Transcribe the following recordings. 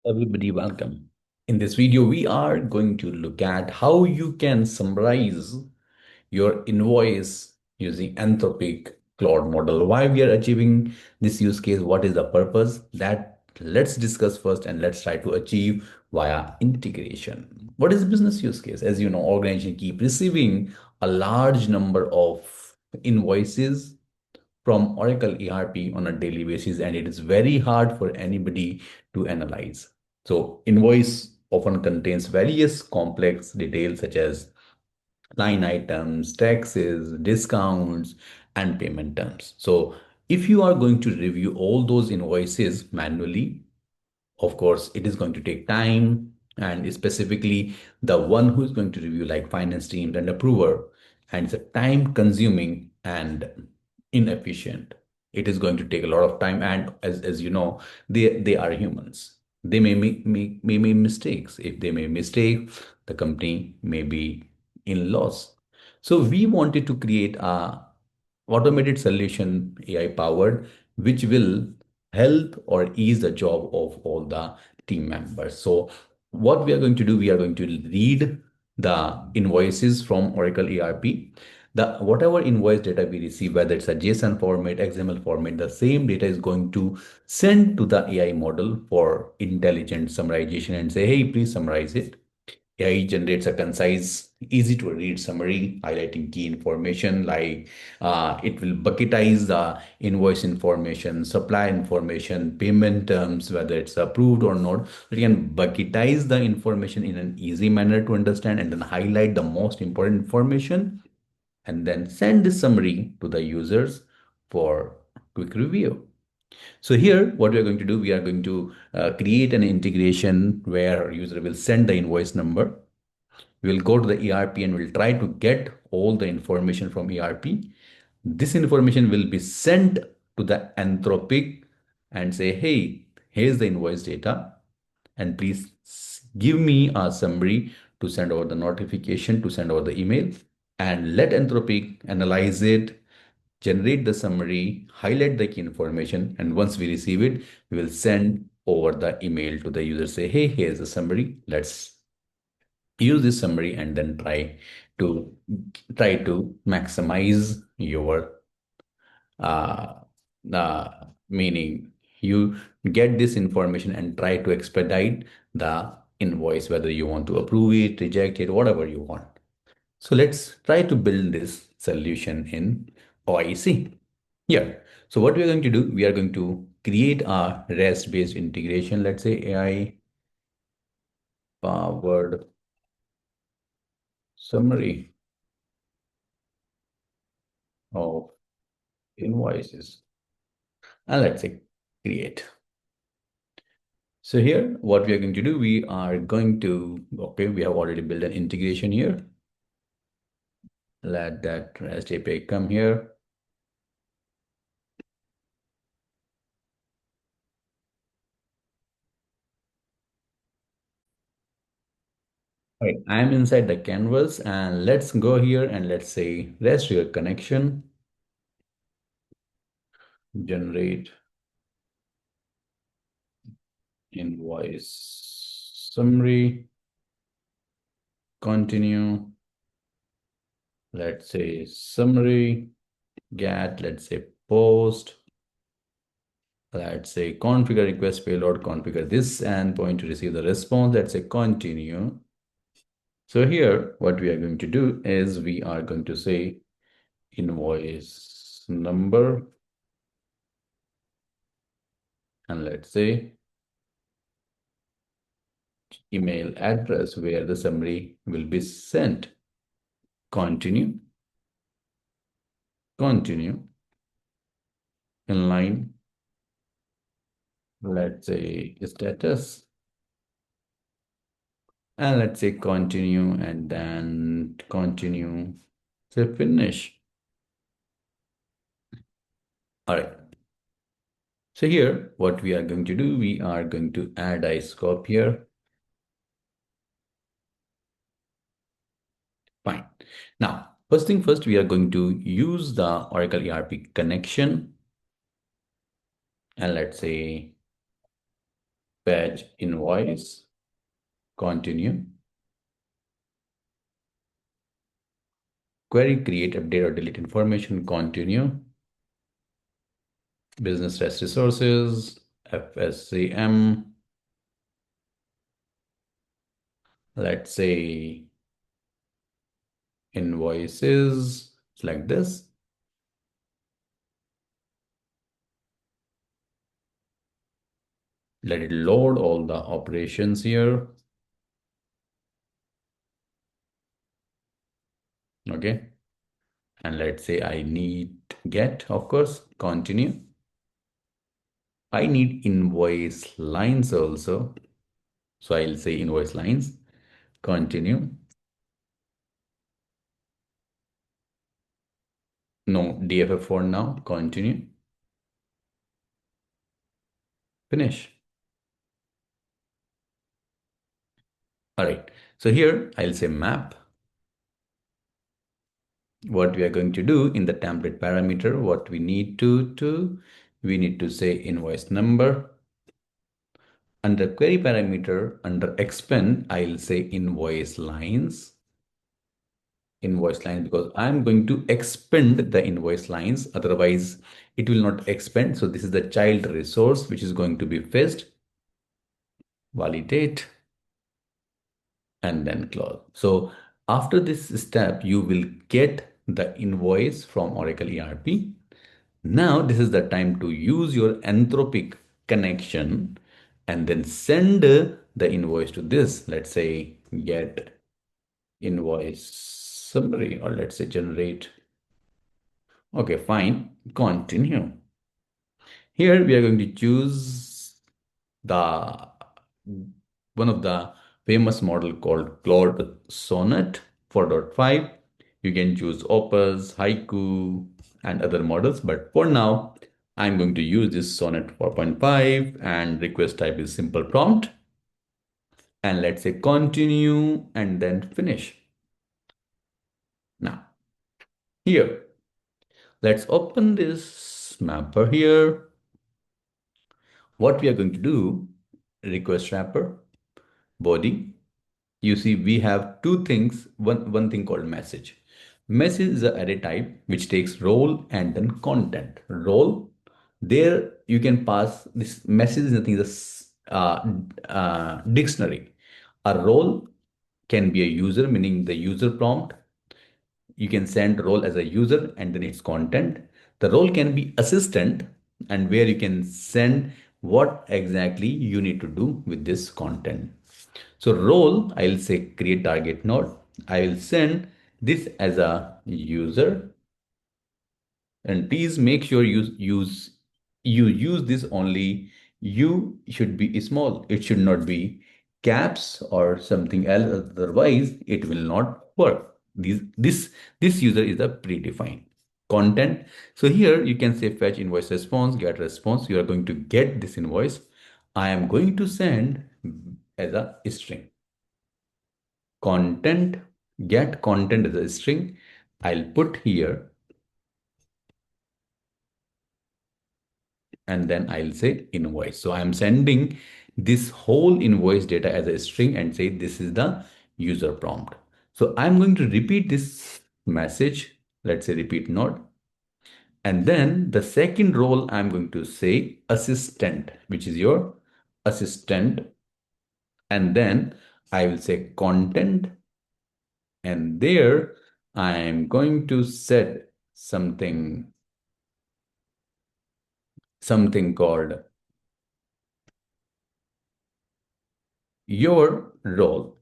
Everybody, welcome. In this video, we are going to look at how you can summarize your invoice using Anthropic Claude model. Why we are achieving this use case, what is the purpose? That let's discuss first and let's try to achieve via integration. What is business use case? As you know, organization keep receiving a large number of invoices from Oracle ERP on a daily basis, and it is very hard for anybody to analyze. So, invoice often contains various complex details such as line items, taxes, discounts, and payment terms. So, if you are going to review all those invoices manually, of course, it is going to take time, and specifically the one who is going to review, like finance teams and approver, and it's a time consuming and inefficient. It is going to take a lot of time, and as you know, they are humans. They may make mistakes. If they make mistake, the company may be in loss. So we wanted to create a automated solution, AI powered, which will help or ease the job of all the team members. So what we are going to do, we are going to read the invoices from Oracle ERP. The whatever invoice data we receive, whether it's a JSON format, XML format, the same data is going to send to the AI model for intelligent summarization and say, hey, please summarize it. AI generates a concise, easy to read summary highlighting key information like it will bucketize the invoice information, supply information, payment terms, whether it's approved or not. So you can bucketize the information in an easy manner to understand and then highlight the most important information and then send this summary to the users for quick review. So here, what we are going to do, we are going to create an integration where user will send the invoice number. We will go to the ERP and we'll try to get all the information from ERP. This information will be sent to the Anthropic and say, hey, here's the invoice data. And please give me a summary to send over the notification, to send over the email, and let Anthropic analyze it, generate the summary, highlight the key information, and once we receive it, we will send over the email to the user, say, hey, here's the summary. Let's use this summary and then to try to maximize your uh, meaning. You get this information and try to expedite the invoice, whether you want to approve it, reject it, whatever you want. So let's try to build this solution in OIC. Yeah. So what we are going to do, we are going to create a REST-based integration. Let's say AI powered summary of invoices. And let's say create. So here, what we are going to do, we are going to, okay, we have already built an integration here. Let that REST API come here. Right. I'm inside the canvas and let's go here and let's say REST your connection, generate invoice summary, continue, let's say summary, get, let's say post, let's say configure request payload, configure this endpoint to receive the response, let's say continue. So here, what we are going to do is we are going to say invoice number, and let's say email address where the summary will be sent. Continue, continue, inline, let's say status, and let's say continue and then continue, say finish. All right. So here, what we are going to do, we are going to add a scope here. Fine. Now, first thing first, we are going to use the Oracle ERP connection. And let's say fetch invoice, continue. Query, create, update, or delete information, continue. Business rest resources, FSCM, let's say invoices, like this. Let it load all the operations here. Okay. And let's say I need get, of course, continue. I need invoice lines also. So I'll say invoice lines, continue. No, DFF for now, continue. Finish. All right. So here I'll say map. What we are going to do in the template parameter, what we need we need to say invoice number. Under query parameter, under expend, I'll say invoice lines because I'm going to expend the invoice lines. Otherwise, it will not expend. So this is the child resource which is going to be fetched. Validate and then close. So after this step, you will get the invoice from Oracle ERP. Now this is the time to use your Anthropic connection and then send the invoice to this. Let's say get invoice summary, or let's say generate. Okay, fine. Continue. Here we are going to choose the one of the famous model called Claude Sonnet 4.5. You can choose Opus, Haiku, and other models. But for now, I'm going to use this Sonnet 4.5 and request type is simple prompt. And let's say continue and then finish. Now, here, let's open this mapper here. What we are going to do, request wrapper, body. You see, we have two things, one thing called message. Message is an array type which takes role and then content. Role, there you can pass this message is nothing, this dictionary. A role can be a user, meaning the user prompt. You can send role as a user and then its content. The role can be assistant, and where you can send what exactly you need to do with this content. So role, I'll say create target node. I will send this as a user, and please make sure you use this only. You should be small. It should not be caps or something else. Otherwise, it will not work. This user is a predefined content. So here you can say fetch invoice response, get response. You are going to get this invoice. I am going to send as a string. Content, get content as a string. I'll put here and then I'll say invoice. So I'm sending this whole invoice data as a string and say this is the user prompt. So I'm going to repeat this message. Let's say repeat node. And then the second role I'm going to say assistant, which is your assistant. And then I will say content. And there I'm going to set something called your role.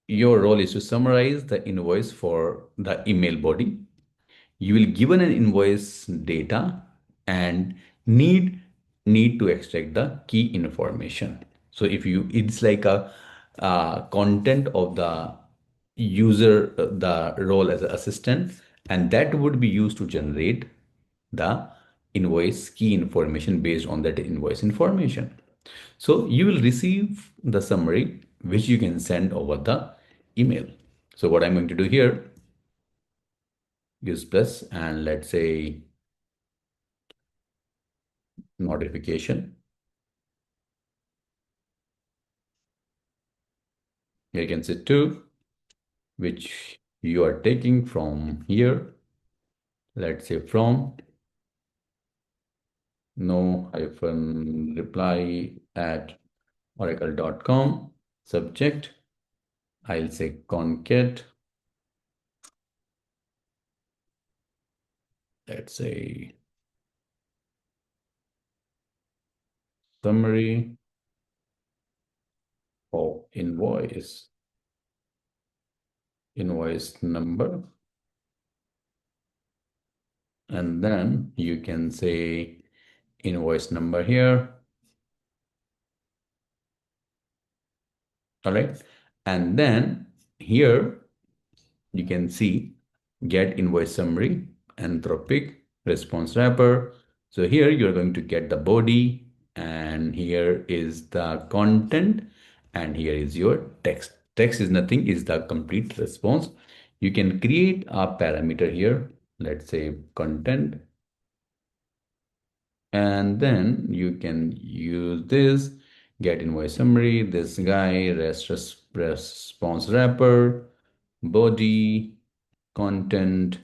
Your role is to summarize the invoice for the email body. You will given an invoice data and need to extract the key information. So if you, it's like a content of the user, the role as an assistant, and that would be used to generate the invoice key information based on that invoice information. So you will receive the summary which you can send over the email. So what I'm going to do here, use plus, and let's say notification. Here you can see two, which you are taking from here. Let's say from no hyphen reply at oracle.com. Subject, I'll say concat. Let's say summary of invoice number. And then you can say invoice number here. All right. And then here you can see get invoice summary, Anthropic response wrapper. So here you're going to get the body, and here is the content, and here is your text. Text is nothing, is the complete response. You can create a parameter here. Let's say content, and then you can use this get invoice summary, this guy, response wrapper, body, content,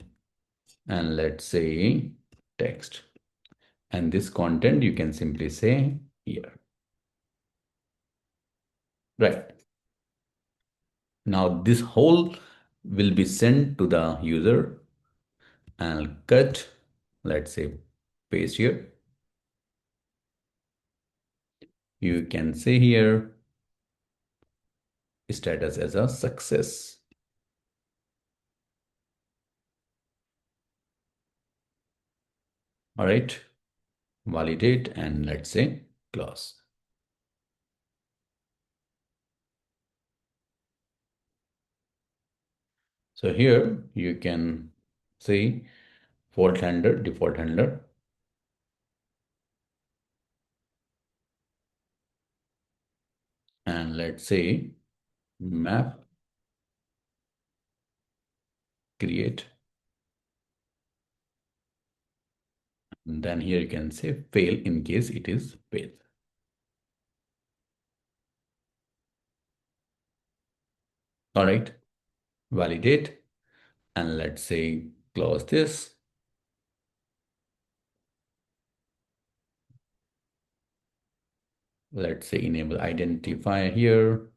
and let's say text. And this content you can simply say here. Right. Now this whole will be sent to the user, and I'll cut, let's say paste here. You can say here status as a success. All right. Validate, and let's say close. So here you can see default handler, and let's say map create. And then here you can say fail in case it is fail. All right, validate, and let's say close this. Let's say enable identifier here,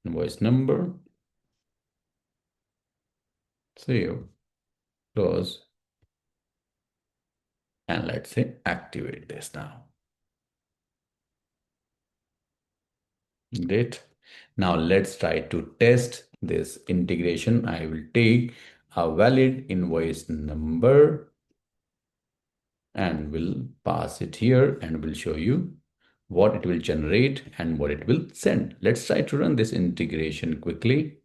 invoice number, save, close, and let's say activate this now. Great. Now let's try to test this integration. I will take a valid invoice number and will pass it here, and will show you what it will generate and what it will send. Let's try to run this integration quickly.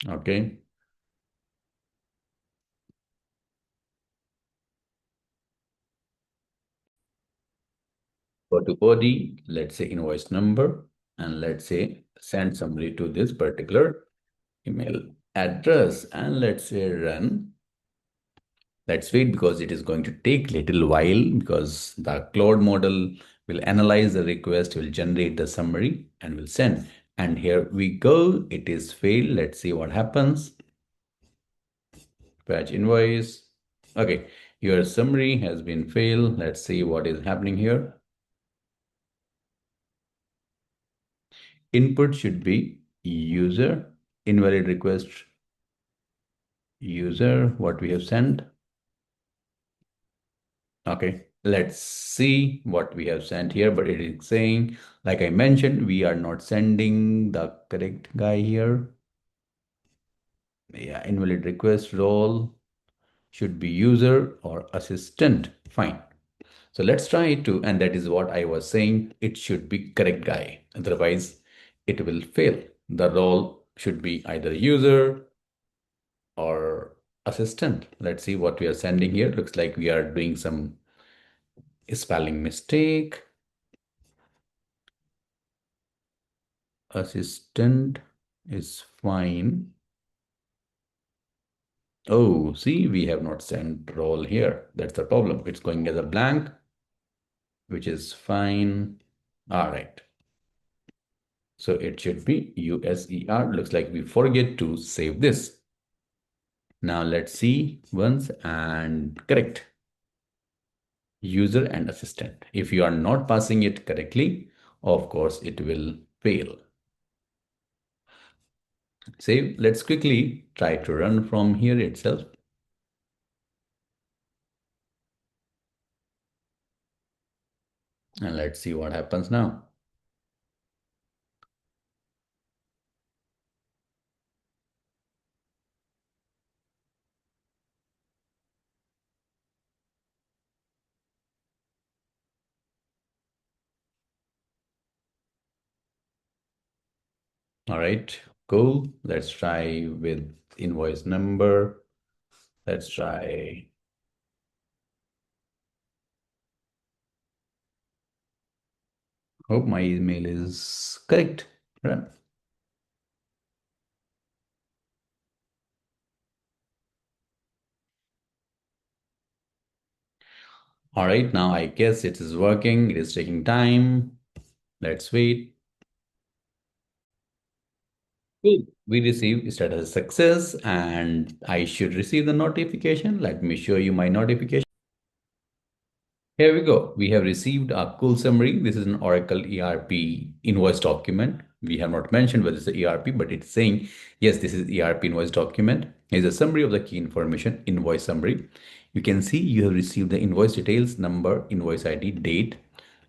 Okay. Go to body, let's say invoice number, and let's say send summary to this particular email address, and let's say run. Let's wait because it is going to take little while, because the Claude model will analyze the request, will generate the summary, and will send. And here we go. It is failed. Let's see what happens. Patch invoice. Okay, your summary has been failed. Let's see what is happening here. Input should be user, invalid request, user, what we have sent. Okay, let's see what we have sent here, but it is saying, like I mentioned, we are not sending the correct guy here. Yeah, invalid request role should be user or assistant. Fine. So let's try to, and that is what I was saying, it should be correct guy. Otherwise, it will fail. The role should be either user or assistant. Let's see what we are sending here. Looks like we are doing some spelling mistake. Assistant is fine. Oh, see, we have not sent role here. That's the problem. It's going as a blank, which is fine. All right. So it should be USER. Looks like we forget to save this. Now let's see once and correct. User and assistant. If you are not passing it correctly, of course, it will fail. Save. Let's quickly try to run from here itself. And let's see what happens now. All right, cool. Let's try with invoice number. Let's try. Hope my email is correct. Run. All right, now I guess it is working. It is taking time. Let's wait. Cool. We receive status success and I should receive the notification. Let me show you my notification. Here we go. We have received a cool summary. This is an Oracle ERP invoice document. We have not mentioned whether it's a ERP, but it's saying, yes, this is ERP invoice document. Here's a summary of the key information, invoice summary. You can see you have received the invoice details, number, invoice ID, date,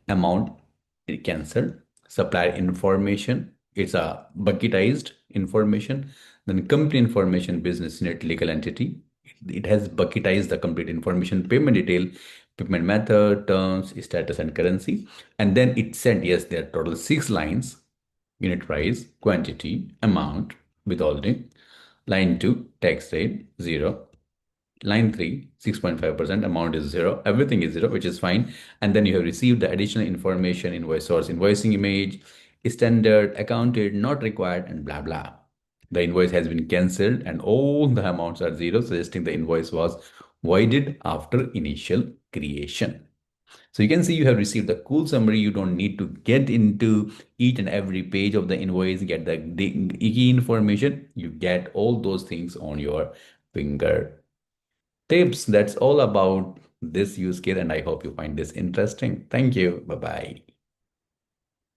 amount, it cancelled, supplier information. It's a bucketized information. Then company information, business unit, legal entity. It has bucketized the complete information, payment detail, payment method, terms, status, and currency. And then it sent, yes, there are total 6 lines: unit price, quantity, amount, withholding. Line 2, tax rate, 0. Line 3, 6.5%, amount is 0. Everything is 0, which is fine. And then you have received the additional information, invoice source, invoicing image, standard, accounted, not required, and blah, blah. The invoice has been cancelled and all the amounts are 0, suggesting the invoice was voided after initial creation. So you can see you have received the cool summary. You don't need to get into each and every page of the invoice, get the key information. You get all those things on your finger tips. That's all about this use case, and I hope you find this interesting. Thank you. Bye bye.